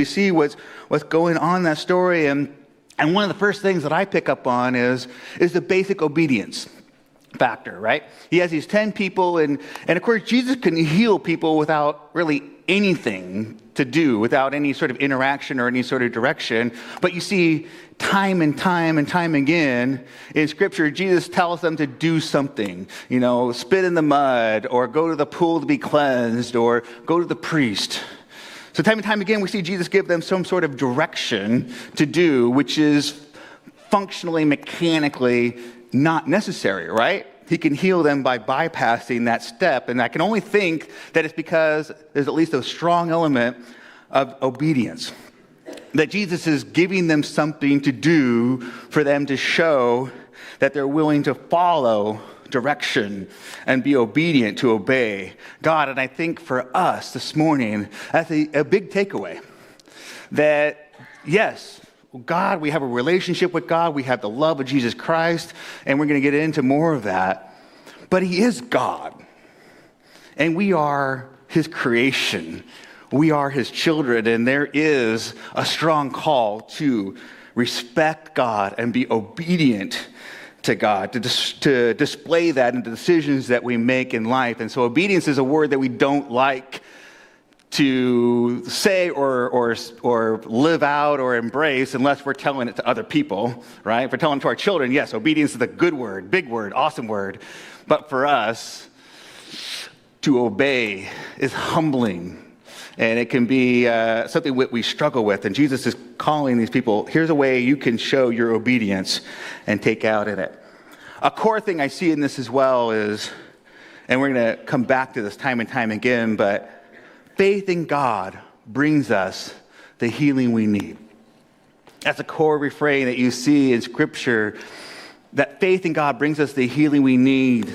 We see what's going on in that story, and one of the first things that I pick up on is the basic obedience factor, right? He has these 10 people, and of course, Jesus can heal people without really anything to do, without any sort of interaction or any sort of direction. But you see time and time and time again in Scripture, Jesus tells them to do something, spit in the mud, or go to the pool to be cleansed, or go to the priest. So time and time again, we see Jesus give them some sort of direction to do, which is functionally, mechanically not necessary, right? He can heal them by bypassing that step. And I can only think that it's because there's at least a strong element of obedience. That Jesus is giving them something to do for them to show that they're willing to follow direction and be obedient to obey God. And I think for us this morning, that's a big takeaway. That yes, God, we have a relationship with God, we have the love of Jesus Christ, and we're going to get into more of that. But He is God, and we are His creation. We are His children, and there is a strong call to respect God and be obedient to God, to display that in the decisions that we make in life. And so obedience is a word that we don't like to say or live out or embrace unless we're telling it to other people, right? If we're telling it to our children, yes, obedience is a good word, big word, awesome word. But for us, to obey is humbling. And it can be something that we struggle with. And Jesus is calling these people, here's a way you can show your obedience and take out in it. A core thing I see in this as well is, and we're going to come back to this time and time again, but faith in God brings us the healing we need. That's a core refrain that you see in Scripture, that faith in God brings us the healing we need.